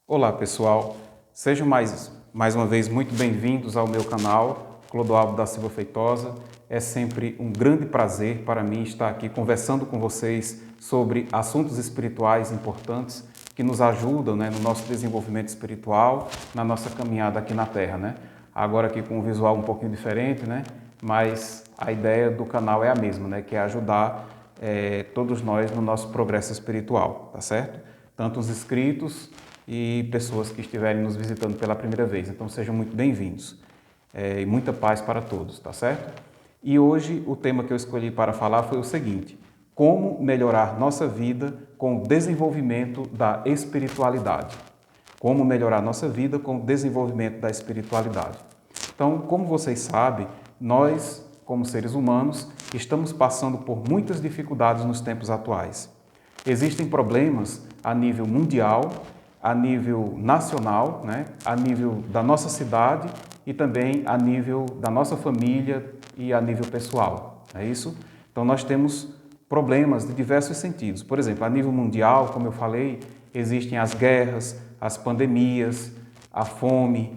Olá pessoal, sejam mais uma vez muito bem-vindos ao meu canal, Clodoaldo da Silva Feitosa. É sempre um grande prazer para mim estar aqui conversando com vocês sobre assuntos espirituais importantes que nos ajudam, no nosso desenvolvimento espiritual, na nossa caminhada aqui na Terra. Agora aqui com um visual um pouquinho diferente, mas a ideia do canal é a mesma, que é ajudar todos nós no nosso progresso espiritual, tá certo? Tanto os inscritos e pessoas que estiverem nos visitando pela primeira vez. Então sejam muito bem-vindos e muita paz para todos, tá certo? E hoje o tema que eu escolhi para falar foi o seguinte: como melhorar nossa vida com o desenvolvimento da espiritualidade. Como melhorar nossa vida com o desenvolvimento da espiritualidade. Então, como vocês sabem, nós, como seres humanos, estamos passando por muitas dificuldades nos tempos atuais. Existem problemas a nível mundial, a nível nacional, a nível da nossa cidade e também a nível da nossa família e a nível pessoal, não é isso? Então nós temos problemas de diversos sentidos. Por exemplo, a nível mundial, como eu falei, existem as guerras, as pandemias, a fome,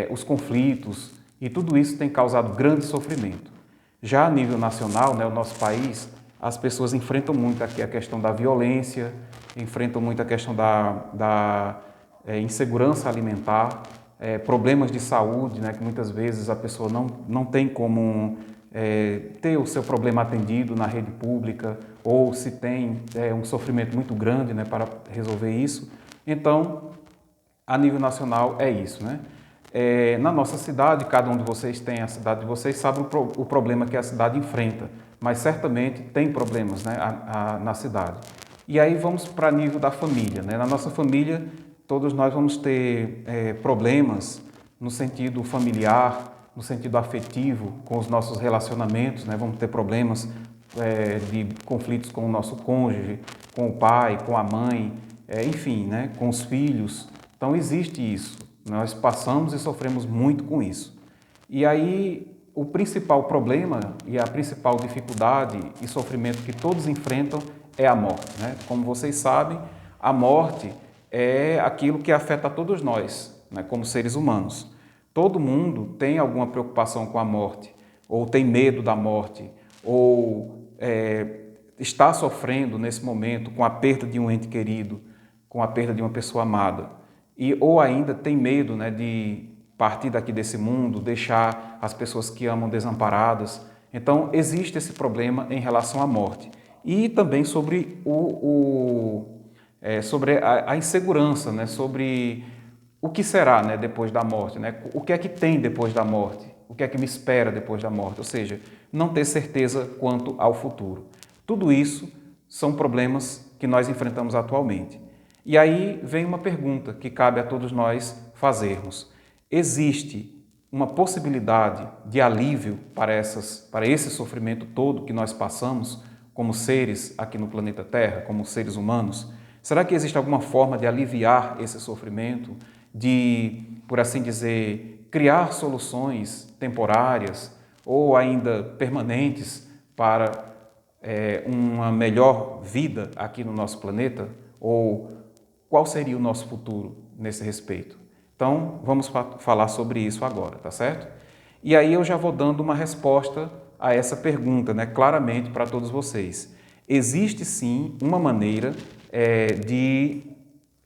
os conflitos, e tudo isso tem causado grande sofrimento. Já a nível nacional, o nosso país, as pessoas enfrentam muito aqui a questão da violência, enfrentam muito a questão da insegurança alimentar, problemas de saúde, que muitas vezes a pessoa não tem como ter o seu problema atendido na rede pública, ou se tem um sofrimento muito grande para resolver isso. Então, a nível nacional é isso. Na nossa cidade, cada um de vocês tem a cidade de vocês, sabe o problema que a cidade enfrenta, mas certamente tem problemas na cidade. E aí vamos para nível da família. Na nossa família, todos nós vamos ter problemas no sentido familiar, no sentido afetivo, com os nossos relacionamentos, vamos ter problemas de conflitos com o nosso cônjuge, com o pai, com a mãe, enfim, com os filhos. Então existe isso, nós passamos e sofremos muito com isso. E aí o principal problema e a principal dificuldade e sofrimento que todos enfrentam é a morte. Como vocês sabem, a morte é aquilo que afeta a todos nós, como seres humanos. Todo mundo tem alguma preocupação com a morte, ou tem medo da morte, ou está sofrendo nesse momento com a perda de um ente querido, com a perda de uma pessoa amada, ou ainda tem medo de partir daqui desse mundo, deixar as pessoas que amam desamparadas. Então, existe esse problema em relação à morte. E também sobre sobre a insegurança, sobre o que será depois da morte, o que é que tem depois da morte, o que é que me espera depois da morte, ou seja, não ter certeza quanto ao futuro. Tudo isso são problemas que nós enfrentamos atualmente. E aí vem uma pergunta que cabe a todos nós fazermos. Existe uma possibilidade de alívio para esse sofrimento todo que nós passamos como seres aqui no planeta Terra, como seres humanos? Será que existe alguma forma de aliviar esse sofrimento, de, por assim dizer, criar soluções temporárias ou ainda permanentes para uma melhor vida aqui no nosso planeta? Ou qual seria o nosso futuro nesse respeito? Então, vamos falar sobre isso agora, tá certo? E aí eu já vou dando uma resposta a essa pergunta, claramente para todos vocês. Existe sim uma maneira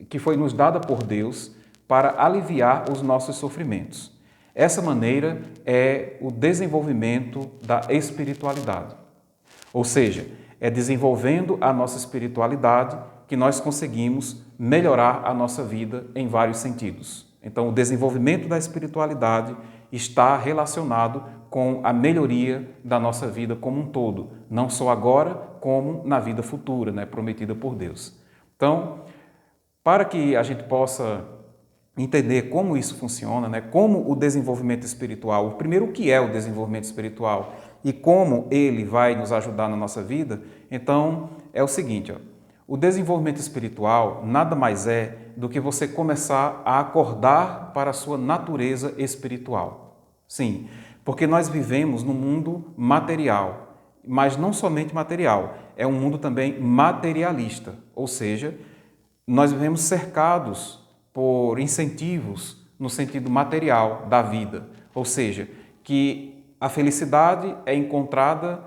que foi nos dada por Deus para aliviar os nossos sofrimentos. Essa maneira é o desenvolvimento da espiritualidade. Ou seja, é desenvolvendo a nossa espiritualidade que nós conseguimos melhorar a nossa vida em vários sentidos. Então, o desenvolvimento da espiritualidade está relacionado com a melhoria da nossa vida como um todo, não só agora, como na vida futura, prometida por Deus. Então, para que a gente possa entender como isso funciona, como o desenvolvimento espiritual, primeiro o que é o desenvolvimento espiritual e como ele vai nos ajudar na nossa vida, então é o seguinte, o desenvolvimento espiritual nada mais é do que você começar a acordar para a sua natureza espiritual. Sim, porque nós vivemos num mundo material, mas não somente material, é um mundo também materialista, ou seja, nós vivemos cercados por incentivos no sentido material da vida, ou seja, que a felicidade é encontrada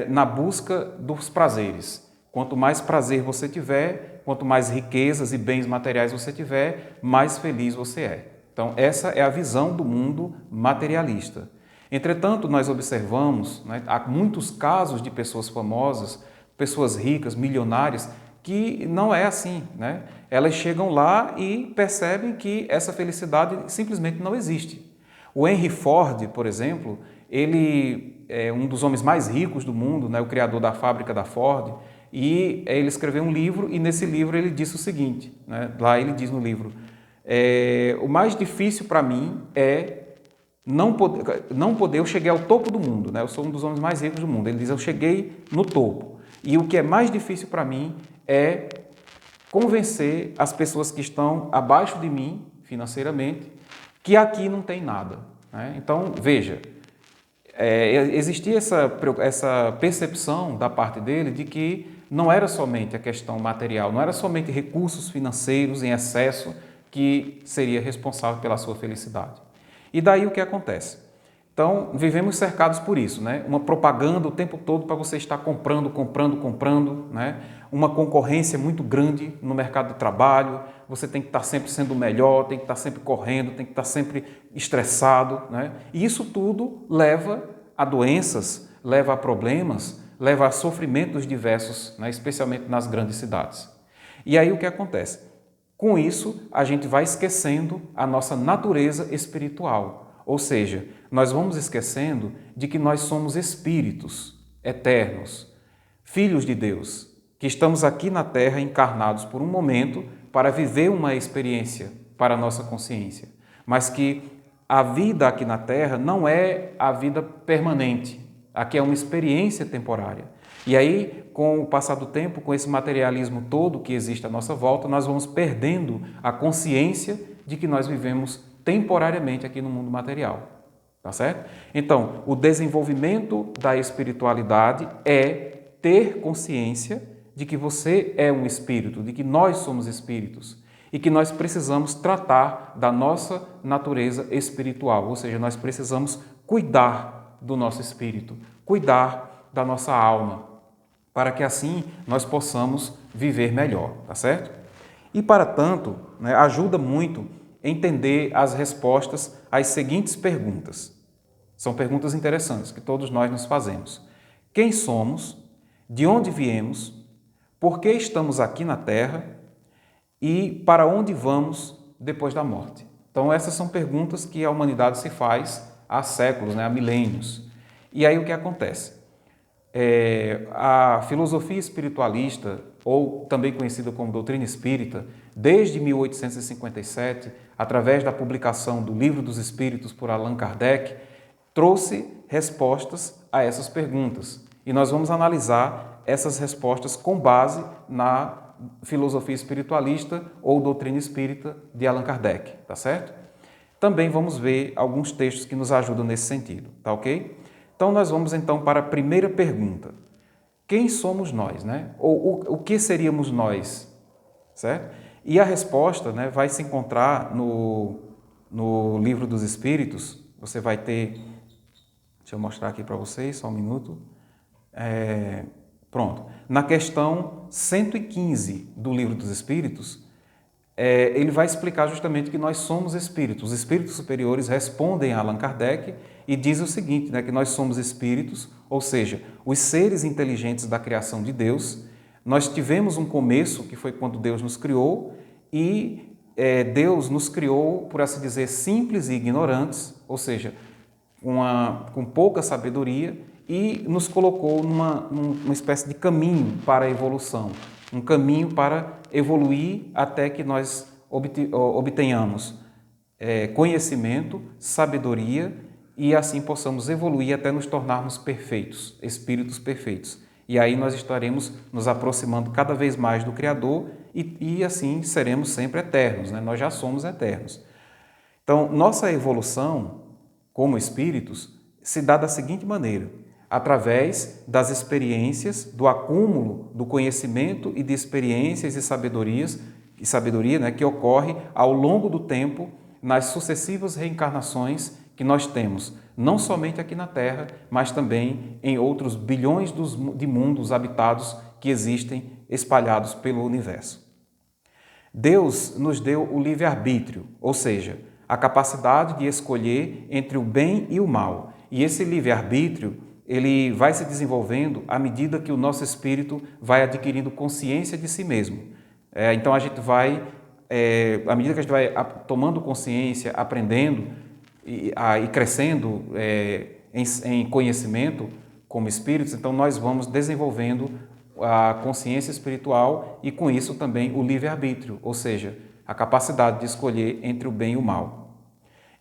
na busca dos prazeres. Quanto mais prazer você tiver, quanto mais riquezas e bens materiais você tiver, mais feliz você é. Então, essa é a visão do mundo materialista. Entretanto, nós observamos, né, há muitos casos de pessoas famosas, pessoas ricas, milionárias, que não é assim, né? Elas chegam lá e percebem que essa felicidade simplesmente não existe. O Henry Ford, por exemplo, ele é um dos homens mais ricos do mundo, né? O criador da fábrica da Ford, e ele escreveu um livro, e nesse livro ele disse o seguinte, né? Lá ele diz no livro, o mais difícil para mim é não poder, eu cheguei ao topo do mundo, né? Eu sou um dos homens mais ricos do mundo. Ele diz, eu cheguei no topo. E o que é mais difícil para mim é convencer as pessoas que estão abaixo de mim, financeiramente, que aqui não tem nada, né? Então, veja, existia essa percepção da parte dele de que não era somente a questão material, não era somente recursos financeiros em excesso que seria responsável pela sua felicidade. E daí o que acontece? Então, vivemos cercados por isso, né? Uma propaganda o tempo todo para você estar comprando, né? Uma concorrência muito grande no mercado de trabalho, você tem que estar sempre sendo o melhor, tem que estar sempre correndo, tem que estar sempre estressado, né? E isso tudo leva a doenças, leva a problemas, leva a sofrimentos diversos, né? Especialmente nas grandes cidades. E aí o que acontece? Com isso, a gente vai esquecendo a nossa natureza espiritual, ou seja, nós vamos esquecendo de que nós somos espíritos eternos, filhos de Deus, que estamos aqui na Terra encarnados por um momento para viver uma experiência para a nossa consciência, mas que a vida aqui na Terra não é a vida permanente, aqui é uma experiência temporária. E aí, com o passar do tempo, com esse materialismo todo que existe à nossa volta, nós vamos perdendo a consciência de que nós vivemos temporariamente aqui no mundo material. Tá certo? Então, o desenvolvimento da espiritualidade é ter consciência de que você é um espírito, de que nós somos espíritos e que nós precisamos tratar da nossa natureza espiritual, ou seja, nós precisamos cuidar do nosso espírito, cuidar da nossa alma, para que assim nós possamos viver melhor, tá certo? E para tanto, né, ajuda muito entender as respostas às seguintes perguntas. São perguntas interessantes que todos nós nos fazemos. Quem somos? De onde viemos? Por que estamos aqui na Terra? E para onde vamos depois da morte? Então essas são perguntas que a humanidade se faz há séculos, né, há milênios. E aí o que acontece? A filosofia espiritualista, ou também conhecida como doutrina espírita, desde 1857, através da publicação do Livro dos Espíritos por Allan Kardec, trouxe respostas a essas perguntas. E nós vamos analisar essas respostas com base na filosofia espiritualista ou doutrina espírita de Allan Kardec, tá certo? Também vamos ver alguns textos que nos ajudam nesse sentido, tá ok? Então, nós vamos então para a primeira pergunta. Quem somos nós, né? Ou o que seríamos nós, certo? E a resposta, né, vai se encontrar no Livro dos Espíritos. Você vai ter... Deixa eu mostrar aqui para vocês, só um minuto. Pronto. Na questão 115 do Livro dos Espíritos, ele vai explicar justamente que nós somos espíritos. Os espíritos superiores respondem a Allan Kardec e diz o seguinte, né, que nós somos espíritos, ou seja, os seres inteligentes da criação de Deus. Nós tivemos um começo, que foi quando Deus nos criou, e Deus nos criou, por assim dizer, simples e ignorantes, ou seja, com pouca sabedoria, e nos colocou numa espécie de caminho para a evolução, um caminho para evoluir até que nós obtenhamos conhecimento, sabedoria e assim possamos evoluir até nos tornarmos perfeitos, espíritos perfeitos. E aí nós estaremos nos aproximando cada vez mais do Criador e assim seremos sempre eternos, né? Nós já somos eternos. Então, nossa evolução como espíritos se dá da seguinte maneira: através das experiências, do acúmulo do conhecimento e de experiências e sabedorias e sabedoria, né, que ocorre ao longo do tempo nas sucessivas reencarnações que nós temos, não somente aqui na Terra, mas também em outros bilhões de mundos habitados que existem espalhados pelo universo. Deus nos deu o livre-arbítrio, ou seja, a capacidade de escolher entre o bem e o mal. E esse livre-arbítrio, ele vai se desenvolvendo à medida que o nosso espírito vai adquirindo consciência de si mesmo. Então a gente vai, à medida que a gente vai tomando consciência, aprendendo e crescendo em conhecimento como espíritos, então nós vamos desenvolvendo a consciência espiritual e com isso também o livre-arbítrio, ou seja, a capacidade de escolher entre o bem e o mal.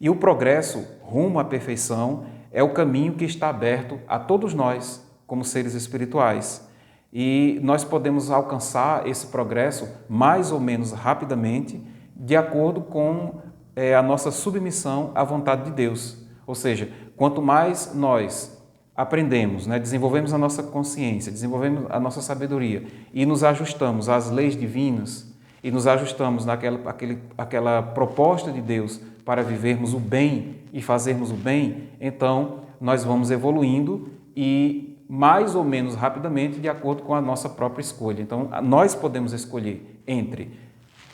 E o progresso rumo à perfeição é o caminho que está aberto a todos nós, como seres espirituais. E nós podemos alcançar esse progresso mais ou menos rapidamente, de acordo com a nossa submissão à vontade de Deus. Ou seja, quanto mais nós aprendemos, desenvolvemos a nossa consciência, desenvolvemos a nossa sabedoria e nos ajustamos às leis divinas e nos ajustamos àquela proposta de Deus para vivermos o bem e fazermos o bem, então nós vamos evoluindo e mais ou menos rapidamente de acordo com a nossa própria escolha. Então, nós podemos escolher entre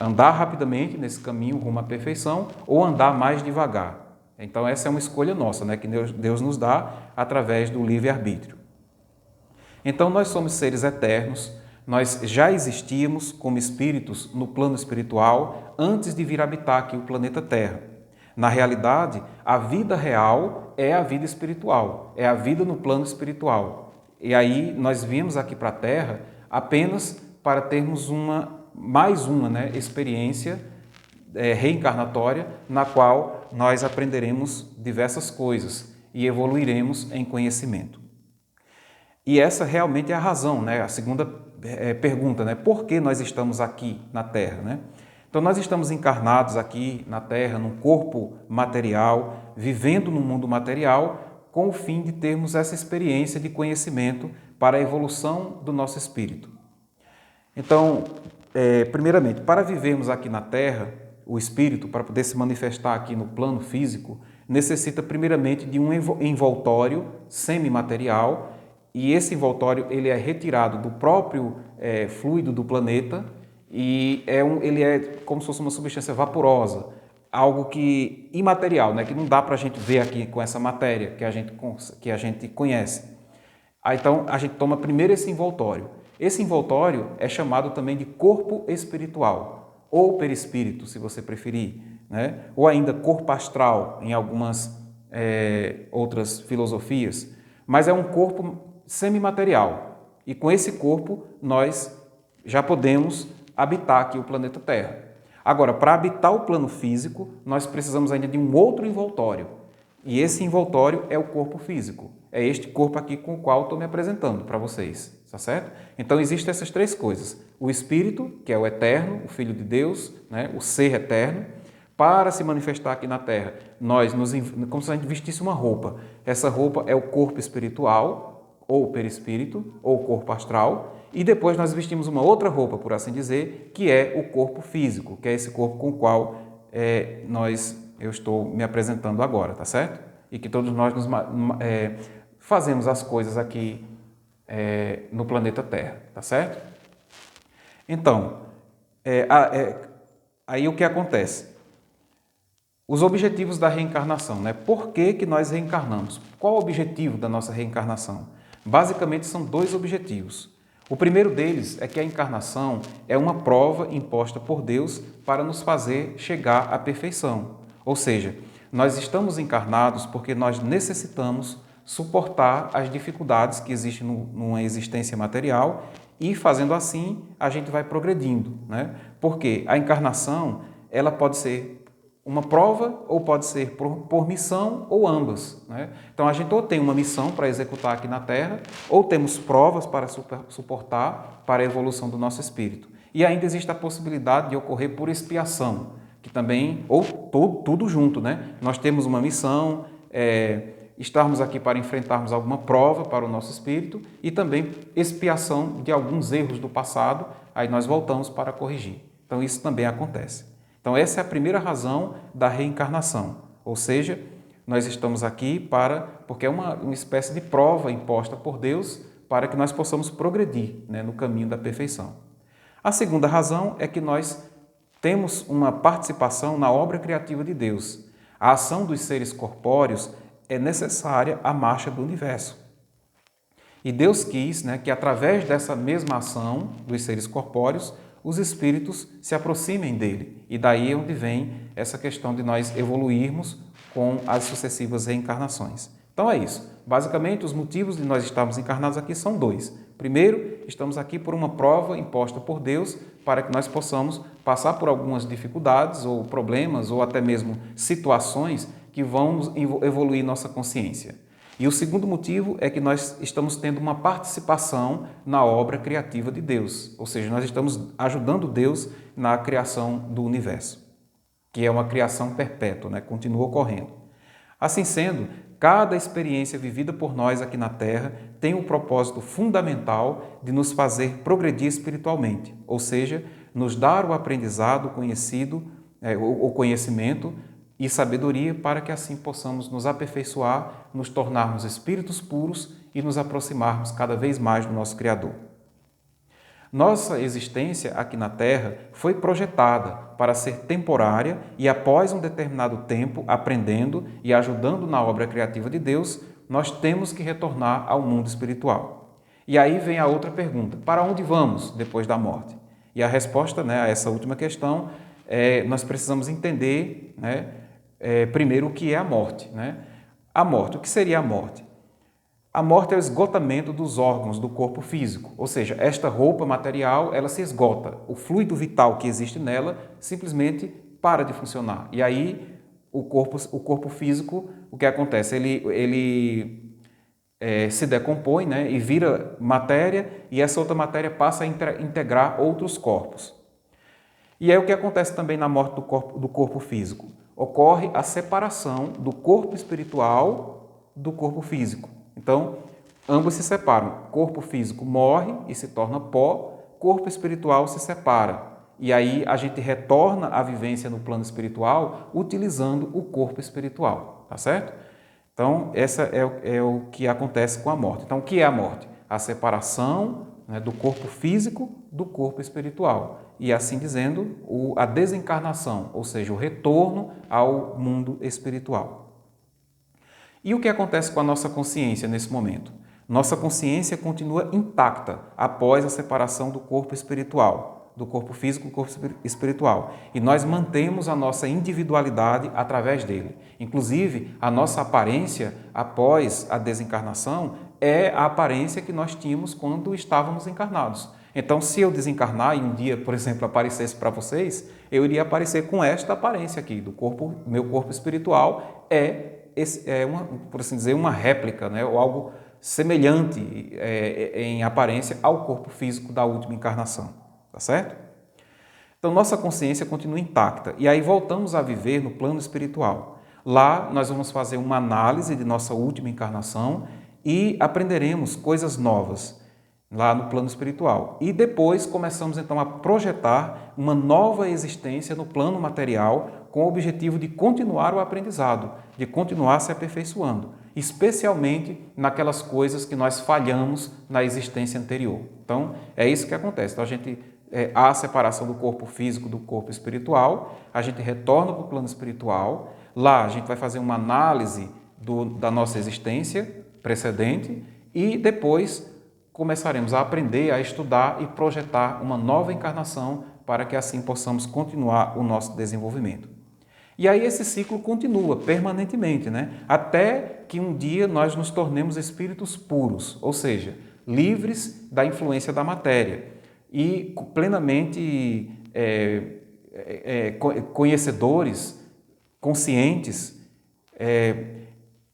andar rapidamente nesse caminho rumo à perfeição ou andar mais devagar. Então, essa é uma escolha nossa, que Deus nos dá através do livre-arbítrio. Então, nós somos seres eternos, nós já existíamos como espíritos no plano espiritual antes de vir habitar aqui o planeta Terra. Na realidade, a vida real é a vida espiritual, é a vida no plano espiritual. E aí, nós viemos aqui para a Terra apenas para termos mais uma experiência reencarnatória, na qual nós aprenderemos diversas coisas e evoluiremos em conhecimento. E essa realmente é a razão, a segunda pergunta, por que nós estamos aqui na Terra, Então, nós estamos encarnados aqui na Terra, num corpo material, vivendo no mundo material, com o fim de termos essa experiência de conhecimento para a evolução do nosso espírito. Então, primeiramente, para vivermos aqui na Terra, o espírito, para poder se manifestar aqui no plano físico, necessita primeiramente de um envoltório semimaterial, e esse envoltório ele é retirado do próprio fluido do planeta e ele é como se fosse uma substância vaporosa, algo que imaterial, que não dá para a gente ver aqui com essa matéria que a gente conhece. Então, a gente toma primeiro esse envoltório. Esse envoltório é chamado também de corpo espiritual, ou perispírito, se você preferir, ou ainda corpo astral, em algumas outras filosofias, mas é um corpo semimaterial. E com esse corpo, nós já podemos habitar aqui o planeta Terra. Agora, para habitar o plano físico, nós precisamos ainda de um outro envoltório. E esse envoltório é o corpo físico. É este corpo aqui com o qual estou me apresentando para vocês, tá certo? Então, existem essas três coisas. O Espírito, que é o Eterno, o Filho de Deus, o Ser Eterno, para se manifestar aqui na Terra, como se a gente vestisse uma roupa. Essa roupa é o corpo espiritual, ou perispírito, ou corpo astral, e depois nós vestimos uma outra roupa, por assim dizer, que é o corpo físico, que é esse corpo com o qual eu estou me apresentando agora, tá certo? E que todos nós fazemos as coisas aqui no planeta Terra, tá certo? Então, aí o que acontece? Os objetivos da reencarnação, Por que nós reencarnamos? Qual o objetivo da nossa reencarnação? Basicamente, são dois objetivos. O primeiro deles é que a encarnação é uma prova imposta por Deus para nos fazer chegar à perfeição. Ou seja, nós estamos encarnados porque nós necessitamos suportar as dificuldades que existem numa existência material e, fazendo assim, a gente vai progredindo, Porque a encarnação, ela pode ser uma prova ou pode ser por missão ou ambas, Então, a gente ou tem uma missão para executar aqui na Terra ou temos provas para suportar para a evolução do nosso espírito. E ainda existe a possibilidade de ocorrer por expiação, que também, ou tudo junto, Nós temos uma missão, estarmos aqui para enfrentarmos alguma prova para o nosso espírito e também expiação de alguns erros do passado, aí nós voltamos para corrigir. Então isso também acontece. Então essa é a primeira razão da reencarnação, ou seja, nós estamos aqui porque é uma espécie de prova imposta por Deus para que nós possamos progredir, né, no caminho da perfeição. A segunda razão é que nós temos uma participação na obra criativa de Deus. A ação dos seres corpóreos é necessária à marcha do universo. E Deus quis, né, que através dessa mesma ação dos seres corpóreos, os espíritos se aproximem dele. E daí é onde vem essa questão de nós evoluirmos com as sucessivas reencarnações. Então é isso. Basicamente, os motivos de nós estarmos encarnados aqui são dois. Primeiro, estamos aqui por uma prova imposta por Deus para que nós possamos passar por algumas dificuldades ou problemas ou até mesmo situações que vão evoluir nossa consciência. E o segundo motivo é que nós estamos tendo uma participação na obra criativa de Deus, ou seja, nós estamos ajudando Deus na criação do universo, que é uma criação perpétua, né? Continua ocorrendo. Assim sendo, cada experiência vivida por nós aqui na Terra tem o propósito fundamental de nos fazer progredir espiritualmente, ou seja, nos dar o aprendizado conhecido, o conhecimento e sabedoria para que assim possamos nos aperfeiçoar, nos tornarmos espíritos puros e nos aproximarmos cada vez mais do nosso Criador. Nossa existência aqui na Terra foi projetada para ser temporária e após um determinado tempo, aprendendo e ajudando na obra criativa de Deus, nós temos que retornar ao mundo espiritual. E aí vem a outra pergunta, para onde vamos depois da morte? E a resposta, né, a essa última questão nós precisamos entender, né, primeiro o que é a morte. Né? A morte, o que seria a morte? A morte é o esgotamento dos órgãos do corpo físico, ou seja, esta roupa material ela se esgota, o fluido vital que existe nela simplesmente para de funcionar. E aí o corpo físico, o que acontece? Ele se decompõe, né, e vira matéria e essa outra matéria passa a integrar outros corpos. E é o que acontece também na morte do corpo físico. Ocorre a separação do corpo espiritual do corpo físico. Então, ambos se separam. Corpo físico morre e se torna pó, corpo espiritual se separa. E aí a gente retorna à vivência no plano espiritual utilizando o corpo espiritual, tá certo? Então, essa é o que acontece com a morte. Então, o que é a morte? A separação, né, do corpo físico do corpo espiritual. E assim dizendo, a desencarnação, ou seja, o retorno ao mundo espiritual. E o que acontece com a nossa consciência nesse momento? Nossa consciência continua intacta após a separação do corpo espiritual, do corpo físico do corpo espiritual. E nós mantemos a nossa individualidade através dele. Inclusive, a nossa aparência após a desencarnação é a aparência que nós tínhamos quando estávamos encarnados. Então, se eu desencarnar e um dia, por exemplo, aparecesse para vocês, eu iria aparecer com esta aparência aqui, meu corpo espiritual por assim dizer, uma réplica, né, ou algo semelhante em aparência ao corpo físico da última encarnação, tá certo? Então, nossa consciência continua intacta e aí voltamos a viver no plano espiritual. Lá, nós vamos fazer uma análise de nossa última encarnação e aprenderemos coisas novas lá no plano espiritual. E depois começamos então a projetar uma nova existência no plano material com o objetivo de continuar o aprendizado, de continuar se aperfeiçoando, especialmente naquelas coisas que nós falhamos na existência anterior. Então, é isso que acontece. Então, há a separação do corpo físico do corpo espiritual, a gente retorna para o plano espiritual, lá a gente vai fazer uma análise da nossa existência precedente e depois começaremos a aprender, a estudar e projetar uma nova encarnação para que assim possamos continuar o nosso desenvolvimento. E aí esse ciclo continua permanentemente, né? Até que um dia nós nos tornemos espíritos puros, ou seja, livres da influência da matéria e plenamente conhecedores, conscientes,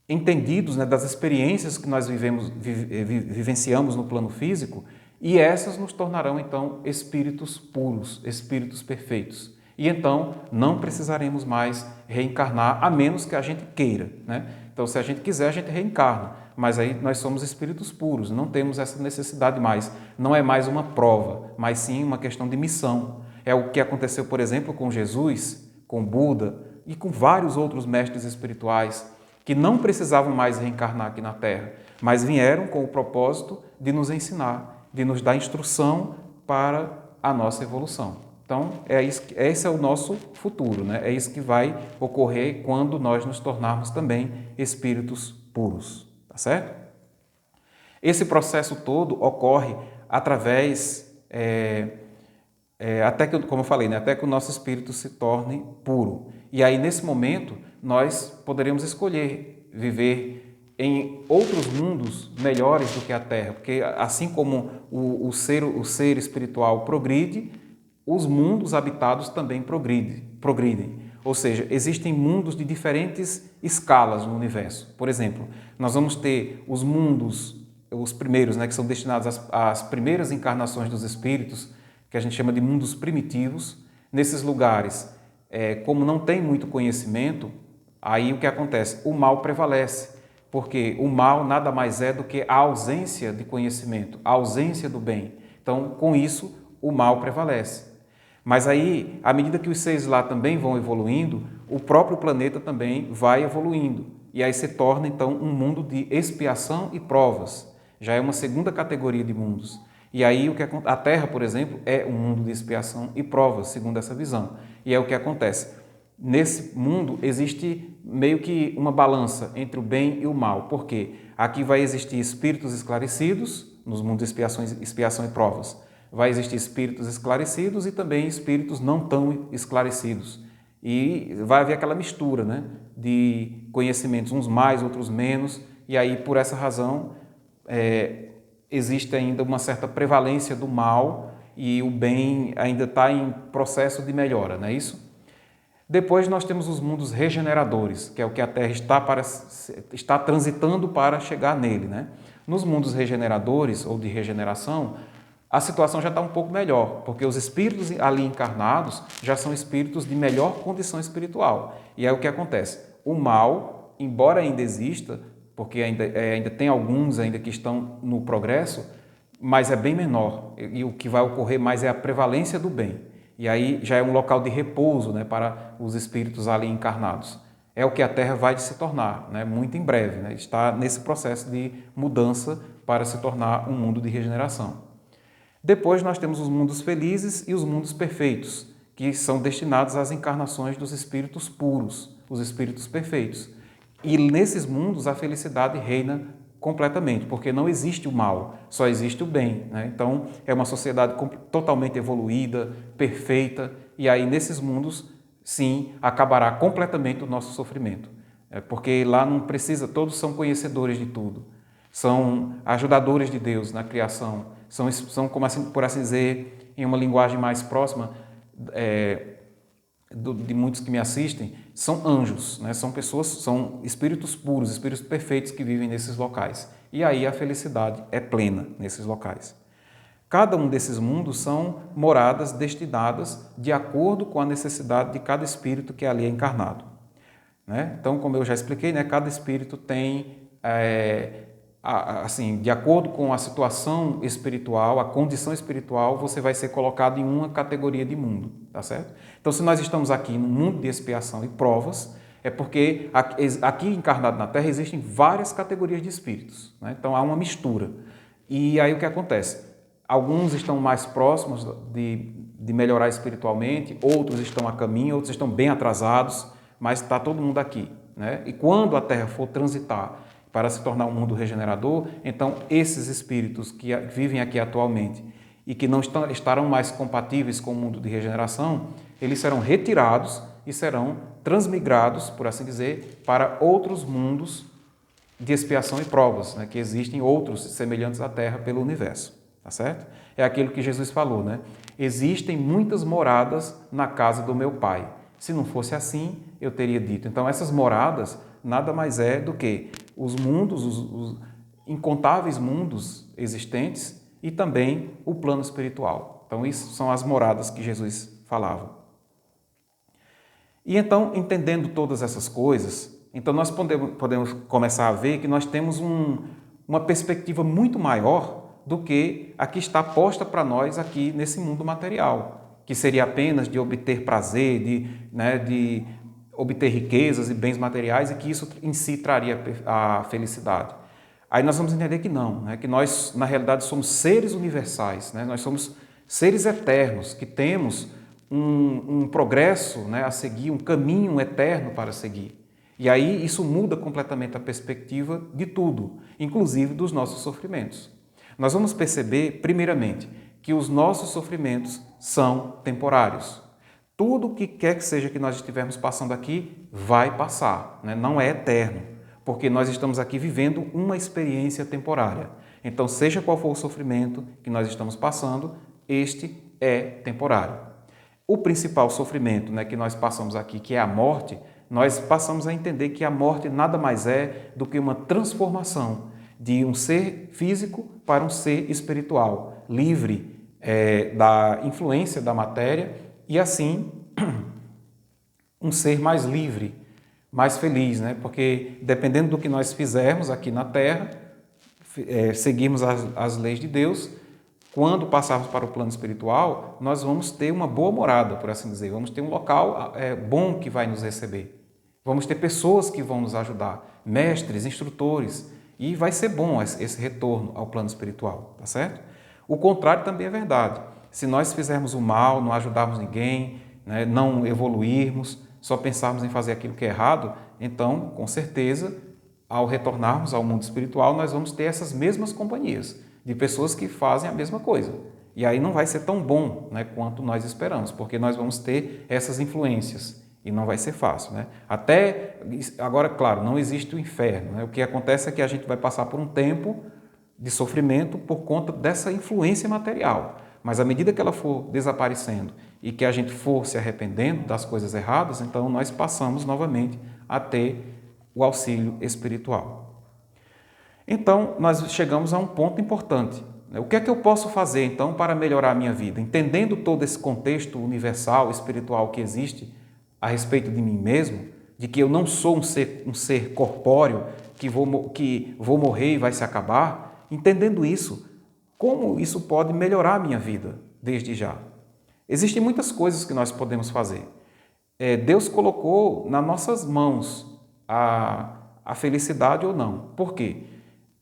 entendidos, né, das experiências que nós vivenciamos no plano físico, e essas nos tornarão, então, espíritos puros, espíritos perfeitos. E então não precisaremos mais reencarnar, a menos que a gente queira, né? Então, se a gente quiser, a gente reencarna, mas aí nós somos espíritos puros, não temos essa necessidade mais. Não é mais uma prova, mas sim uma questão de missão. É o que aconteceu, por exemplo, com Jesus, com Buda e com vários outros mestres espirituais que não precisavam mais reencarnar aqui na Terra, mas vieram com o propósito de nos ensinar, de nos dar instrução para a nossa evolução. Então, esse é o nosso futuro, né? É isso que vai ocorrer quando nós nos tornarmos também espíritos puros, tá certo? Esse processo todo ocorre através, até que, como eu falei, né? Até que o nosso espírito se torne puro. E aí, nesse momento, nós poderemos escolher viver em outros mundos melhores do que a Terra, porque assim como o ser espiritual progride, os mundos habitados também progridem. Ou seja, existem mundos de diferentes escalas no universo. Por exemplo, nós vamos ter os mundos, os primeiros, né, que são destinados às primeiras encarnações dos espíritos, que a gente chama de mundos primitivos. Nesses lugares, como não tem muito conhecimento, aí o que acontece? O mal prevalece, porque o mal nada mais é do que a ausência de conhecimento, a ausência do bem. Então, com isso, o mal prevalece. Mas aí, à medida que os seres lá também vão evoluindo, o próprio planeta também vai evoluindo. E aí se torna, então, um mundo de expiação e provas. Já é uma segunda categoria de mundos. E aí, a Terra, por exemplo, é um mundo de expiação e provas, segundo essa visão. E é o que acontece. Nesse mundo existe meio que uma balança entre o bem e o mal. Por quê? Aqui vai existir espíritos esclarecidos, nos mundos de expiação e provas. Vai existir espíritos esclarecidos e também espíritos não tão esclarecidos. E vai haver aquela mistura, né, de conhecimentos, uns mais, outros menos, e aí, por essa razão, existe ainda uma certa prevalência do mal e o bem ainda está em processo de melhora, não é isso? Depois nós temos os mundos regeneradores, que é o que a Terra está transitando para chegar nele, né? Nos mundos regeneradores ou de regeneração, a situação já está um pouco melhor, porque os espíritos ali encarnados já são espíritos de melhor condição espiritual. E aí o que acontece? O mal, embora ainda exista, porque ainda tem alguns ainda que estão no progresso, mas é bem menor. E o que vai ocorrer mais é a prevalência do bem. E aí já é um local de repouso, né, para os espíritos ali encarnados. É o que a Terra vai se tornar, né, muito em breve. Né, está nesse processo de mudança para se tornar um mundo de regeneração. Depois nós temos os mundos felizes e os mundos perfeitos, que são destinados às encarnações dos espíritos puros, os espíritos perfeitos. E nesses mundos a felicidade reina completamente, porque não existe o mal, só existe o bem. Né? Então é uma sociedade totalmente evoluída, perfeita, e aí nesses mundos, sim, acabará completamente o nosso sofrimento. Porque lá não precisa, todos são conhecedores de tudo, são ajudadores de Deus na criação, são como assim, por assim dizer, em uma linguagem mais próxima de muitos que me assistem, são anjos, né? São pessoas, são espíritos puros, espíritos perfeitos que vivem nesses locais. E aí a felicidade é plena nesses locais. Cada um desses mundos são moradas destinadas de acordo com a necessidade de cada espírito que ali é encarnado. Né? Então, como eu já expliquei, né, cada espírito tem assim, de acordo com a situação espiritual, a condição espiritual, você vai ser colocado em uma categoria de mundo, tá certo? Então, se nós estamos aqui no mundo de expiação e provas, é porque aqui encarnado na Terra existem várias categorias de espíritos, né? Então há uma mistura. E aí o que acontece? Alguns estão mais próximos de melhorar espiritualmente, outros estão a caminho, outros estão bem atrasados, mas está todo mundo aqui, né? E quando a Terra for transitar para se tornar um mundo regenerador, então esses espíritos que vivem aqui atualmente e que não estarão mais compatíveis com o mundo de regeneração, eles serão retirados e serão transmigrados, por assim dizer, para outros mundos de expiação e provas, né, que existem outros semelhantes à Terra pelo universo, tá certo? É aquilo que Jesus falou, né? Existem muitas moradas na casa do meu Pai. Se não fosse assim, eu teria dito. Então essas moradas nada mais é do que os mundos, os incontáveis mundos existentes e também o plano espiritual. Então, isso são as moradas que Jesus falava. E então, entendendo todas essas coisas, então nós podemos começar a ver que nós temos uma perspectiva muito maior do que a que está posta para nós aqui nesse mundo material, que seria apenas de obter prazer, de obter riquezas e bens materiais, e que isso em si traria a felicidade. Aí nós vamos entender que não, né? Que nós, na realidade, somos seres universais, né? Nós somos seres eternos, que temos um progresso, né, a seguir, um caminho eterno para seguir. E aí isso muda completamente a perspectiva de tudo, inclusive dos nossos sofrimentos. Nós vamos perceber, primeiramente, que os nossos sofrimentos são temporários. Tudo o que quer que seja que nós estivermos passando aqui vai passar, né? Não é eterno, porque nós estamos aqui vivendo uma experiência temporária. Então, seja qual for o sofrimento que nós estamos passando, este é temporário. O principal sofrimento, né, que nós passamos aqui, que é a morte, nós passamos a entender que a morte nada mais é do que uma transformação de um ser físico para um ser espiritual, livre da influência da matéria e assim um ser mais livre, mais feliz, né? Porque dependendo do que nós fizermos aqui na Terra, seguirmos as leis de Deus, quando passarmos para o plano espiritual, nós vamos ter uma boa morada, por assim dizer. Vamos ter um local bom que vai nos receber. Vamos ter pessoas que vão nos ajudar, mestres, instrutores, e vai ser bom esse retorno ao plano espiritual, tá certo? O contrário também é verdade. Se nós fizermos o mal, não ajudarmos ninguém, né, não evoluirmos, só pensarmos em fazer aquilo que é errado, então, com certeza, ao retornarmos ao mundo espiritual, nós vamos ter essas mesmas companhias de pessoas que fazem a mesma coisa. E aí não vai ser tão bom, né, quanto nós esperamos, porque nós vamos ter essas influências e não vai ser fácil, né? Até agora, claro, não existe o inferno, né? O que acontece é que a gente vai passar por um tempo de sofrimento por conta dessa influência material. Mas à medida que ela for desaparecendo e que a gente for se arrependendo das coisas erradas, então nós passamos novamente a ter o auxílio espiritual. Então, nós chegamos a um ponto importante. O que é que eu posso fazer, então, para melhorar a minha vida? Entendendo todo esse contexto universal, espiritual que existe a respeito de mim mesmo, de que eu não sou um ser corpóreo, que vou morrer e vai se acabar, entendendo isso, como isso pode melhorar a minha vida desde já? Existem muitas coisas que nós podemos fazer. Deus colocou nas nossas mãos a felicidade ou não. Por quê?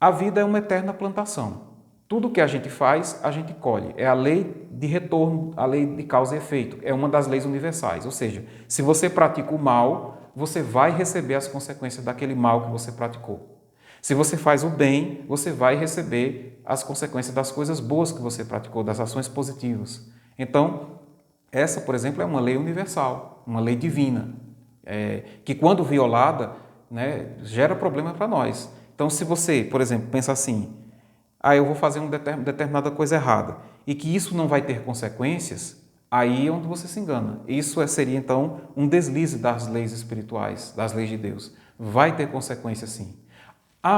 A vida é uma eterna plantação. Tudo que a gente faz, a gente colhe. É a lei de retorno, a lei de causa e efeito. É uma das leis universais. Ou seja, se você pratica o mal, você vai receber as consequências daquele mal que você praticou. Se você faz o bem, você vai receber as consequências das coisas boas que você praticou, das ações positivas. Então, essa, por exemplo, é uma lei universal, uma lei divina, que quando violada, né, gera problema para nós. Então, se você, por exemplo, pensa assim, eu vou fazer uma determinada coisa errada e que isso não vai ter consequências, aí é onde você se engana. Isso seria, então, um deslize das leis espirituais, das leis de Deus. Vai ter consequências, sim.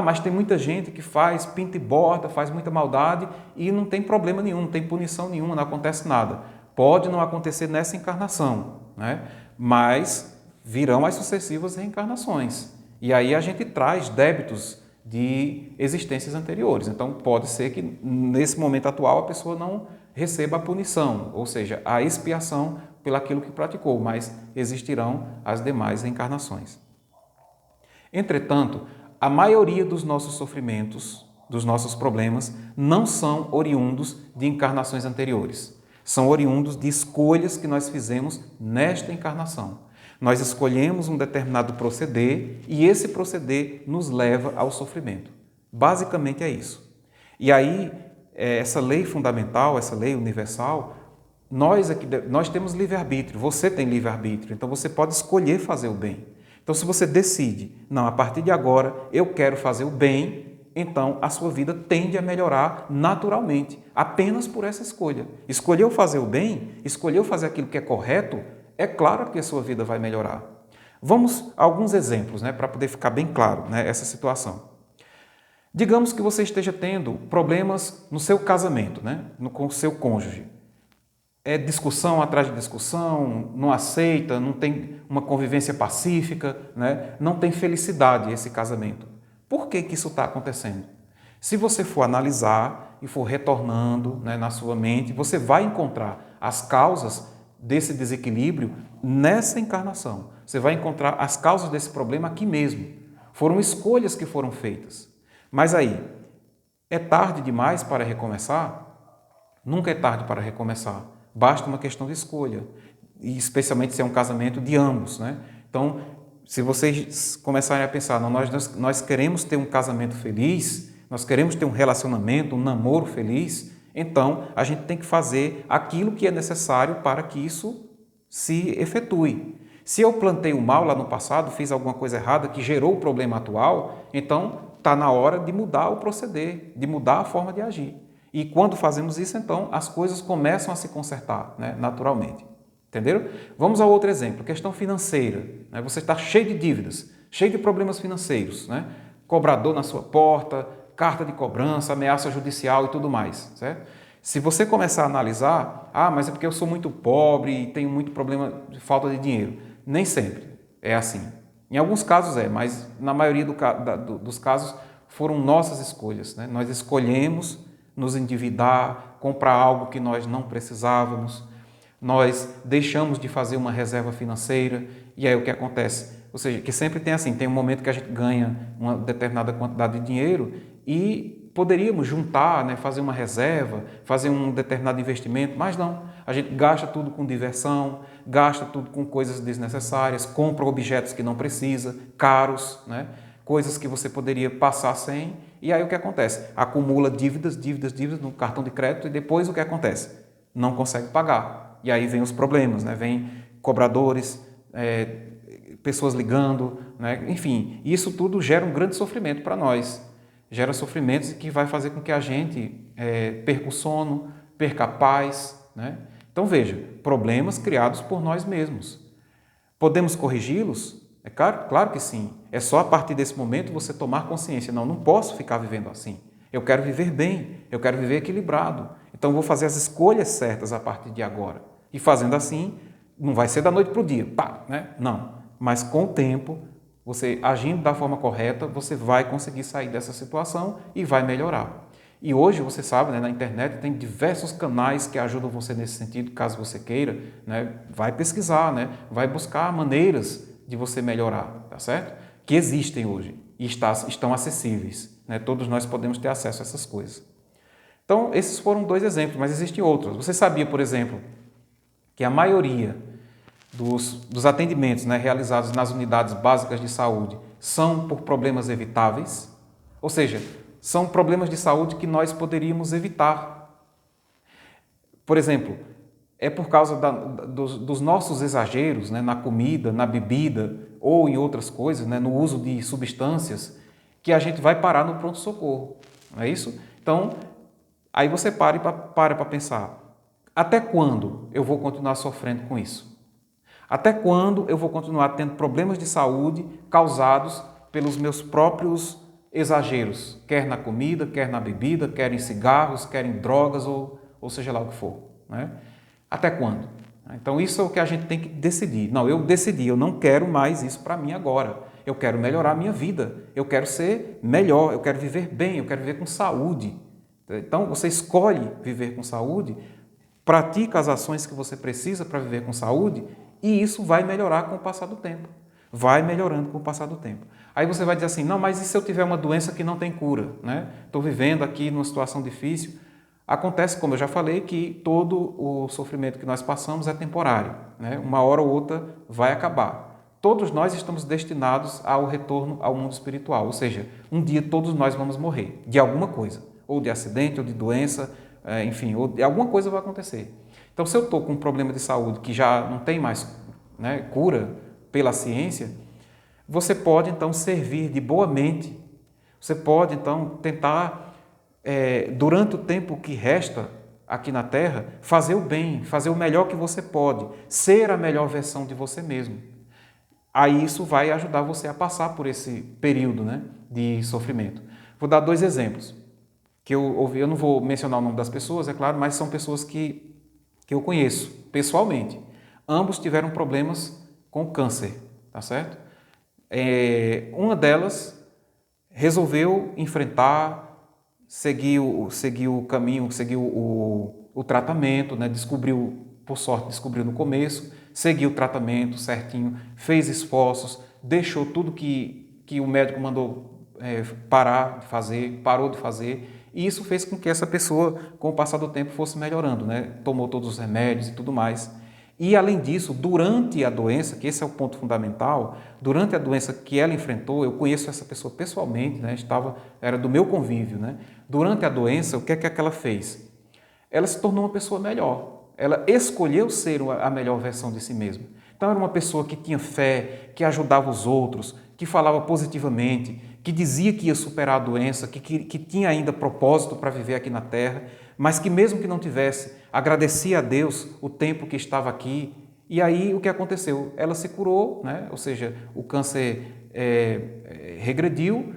Mas tem muita gente que faz pinta e borda, faz muita maldade e não tem problema nenhum, não tem punição nenhuma, não acontece nada. Pode não acontecer nessa encarnação, né? Mas virão as sucessivas reencarnações. E aí a gente traz débitos de existências anteriores. Então, pode ser que, nesse momento atual, a pessoa não receba a punição, ou seja, a expiação pelaquilo que praticou, mas existirão as demais reencarnações. Entretanto, a maioria dos nossos sofrimentos, dos nossos problemas, não são oriundos de encarnações anteriores. São oriundos de escolhas que nós fizemos nesta encarnação. Nós escolhemos um determinado proceder e esse proceder nos leva ao sofrimento. Basicamente é isso. E aí, essa lei fundamental, essa lei universal, nós temos livre-arbítrio, você tem livre-arbítrio, então você pode escolher fazer o bem. Então, se você decide, não, a partir de agora eu quero fazer o bem, então a sua vida tende a melhorar naturalmente, apenas por essa escolha. Escolheu fazer o bem, escolheu fazer aquilo que é correto, é claro que a sua vida vai melhorar. Vamos a alguns exemplos, né, para poder ficar bem claro, né, essa situação. Digamos que você esteja tendo problemas no seu casamento, né, com o seu cônjuge. É discussão atrás de discussão, não aceita, não tem uma convivência pacífica, né? Não tem felicidade esse casamento. Por que isso está acontecendo? Se você for analisar e for retornando, né, na sua mente, você vai encontrar as causas desse desequilíbrio nessa encarnação. Você vai encontrar as causas desse problema aqui mesmo. Foram escolhas que foram feitas. Mas aí, é tarde demais para recomeçar? Nunca é tarde para recomeçar. Basta uma questão de escolha. E especialmente se é um casamento de ambos, né? Então, se vocês começarem a pensar, não, nós queremos ter um casamento feliz, nós queremos ter um relacionamento, um namoro feliz, então a gente tem que fazer aquilo que é necessário para que isso se efetue. Se eu plantei o mal lá no passado, fiz alguma coisa errada que gerou o problema atual, então está na hora de mudar o proceder, de mudar a forma de agir. E quando fazemos isso, então, as coisas começam a se consertar, né, naturalmente. Entenderam? Vamos a outro exemplo, questão financeira. Né? Você está cheio de dívidas, cheio de problemas financeiros, né? Cobrador na sua porta, carta de cobrança, ameaça judicial e tudo mais, certo? Se você começar a analisar, mas é porque eu sou muito pobre e tenho muito problema de falta de dinheiro. Nem sempre é assim. Em alguns casos é, mas na maioria dos casos foram nossas escolhas, né? Nós escolhemos nos endividar, comprar algo que nós não precisávamos, nós deixamos de fazer uma reserva financeira e aí o que acontece? Ou seja, que sempre tem assim, tem um momento que a gente ganha uma determinada quantidade de dinheiro e poderíamos juntar, né, fazer uma reserva, fazer um determinado investimento, mas não. A gente gasta tudo com diversão, gasta tudo com coisas desnecessárias, compra objetos que não precisa, caros, né, coisas que você poderia passar sem, e aí o que acontece? Acumula dívidas no cartão de crédito e depois o que acontece? Não consegue pagar. E aí vem os problemas, né? Vem cobradores, pessoas ligando, né? Enfim, isso tudo gera um grande sofrimento para nós. Gera sofrimentos que vai fazer com que a gente perca o sono, perca a paz, né? Então veja, problemas criados por nós mesmos. Podemos corrigi-los? É claro que sim. É só a partir desse momento você tomar consciência. Não posso ficar vivendo assim. Eu quero viver bem, eu quero viver equilibrado. Então vou fazer as escolhas certas a partir de agora. E fazendo assim, não vai ser da noite para o dia, pá, né? Não. Mas com o tempo, você agindo da forma correta, você vai conseguir sair dessa situação e vai melhorar. E hoje, você sabe, né, na internet tem diversos canais que ajudam você nesse sentido, caso você queira, né? Vai pesquisar, né? Vai buscar maneiras de você melhorar, tá certo? Que existem hoje e estão acessíveis, né? Todos nós podemos ter acesso a essas coisas. Então, esses foram 2 exemplos, mas existem outros. Você sabia, por exemplo, que a maioria dos atendimentos, né, realizados nas unidades básicas de saúde são por problemas evitáveis? Ou seja, são problemas de saúde que nós poderíamos evitar. Por exemplo, é por causa dos nossos exageros, né, na comida, na bebida ou em outras coisas, né, no uso de substâncias, que a gente vai parar no pronto-socorro. Não é isso? Então, aí você para pensar, até quando eu vou continuar sofrendo com isso? Até quando eu vou continuar tendo problemas de saúde causados pelos meus próprios exageros, quer na comida, quer na bebida, quer em cigarros, quer em drogas ou seja lá o que for, né? Até quando? Então isso é o que a gente tem que decidir. Não, eu decidi, eu não quero mais isso para mim agora. Eu quero melhorar a minha vida, eu quero ser melhor, eu quero viver bem, eu quero viver com saúde. Então você escolhe viver com saúde, pratica as ações que você precisa para viver com saúde e isso vai melhorar com o passar do tempo. Vai melhorando com o passar do tempo. Aí você vai dizer assim, não, mas e se eu tiver uma doença que não tem cura? Né? Estou vivendo aqui numa situação difícil. Acontece, como eu já falei, que todo o sofrimento que nós passamos é temporário. Né? Uma hora ou outra vai acabar. Todos nós estamos destinados ao retorno ao mundo espiritual. Ou seja, um dia todos nós vamos morrer de alguma coisa. Ou de acidente, ou de doença, enfim, ou de alguma coisa vai acontecer. Então, se eu estou com um problema de saúde que já não tem mais, né, cura pela ciência, você pode, então, servir de boa mente. Você pode, então, tentar, durante o tempo que resta aqui na Terra, fazer o bem, fazer o melhor que você pode, ser a melhor versão de você mesmo. Aí isso vai ajudar você a passar por esse período, né, de sofrimento. Vou dar 2 exemplos. Que eu ouvi, eu não vou mencionar o nome das pessoas, é claro, mas são pessoas que eu conheço pessoalmente. Ambos tiveram problemas com câncer, tá certo? Uma delas resolveu enfrentar, seguiu o caminho, seguiu o tratamento, né? Descobriu por sorte, descobriu no começo, seguiu o tratamento certinho, fez esforços, deixou tudo que o médico mandou parar de fazer, parou de fazer, e isso fez com que essa pessoa, com o passar do tempo, fosse melhorando, né? Tomou todos os remédios e tudo mais. E, além disso, durante a doença, que esse é o ponto fundamental, durante a doença que ela enfrentou, eu conheço essa pessoa pessoalmente, né? Era do meu convívio, né? Durante a doença, o que é que ela fez? Ela se tornou uma pessoa melhor. Ela escolheu ser a melhor versão de si mesma. Então, era uma pessoa que tinha fé, que ajudava os outros, que falava positivamente, que dizia que ia superar a doença, que tinha ainda propósito para viver aqui na Terra, mas que mesmo que não tivesse, agradecia a Deus o tempo que estava aqui. E aí o que aconteceu? Ela se curou, né? Ou seja, o câncer regrediu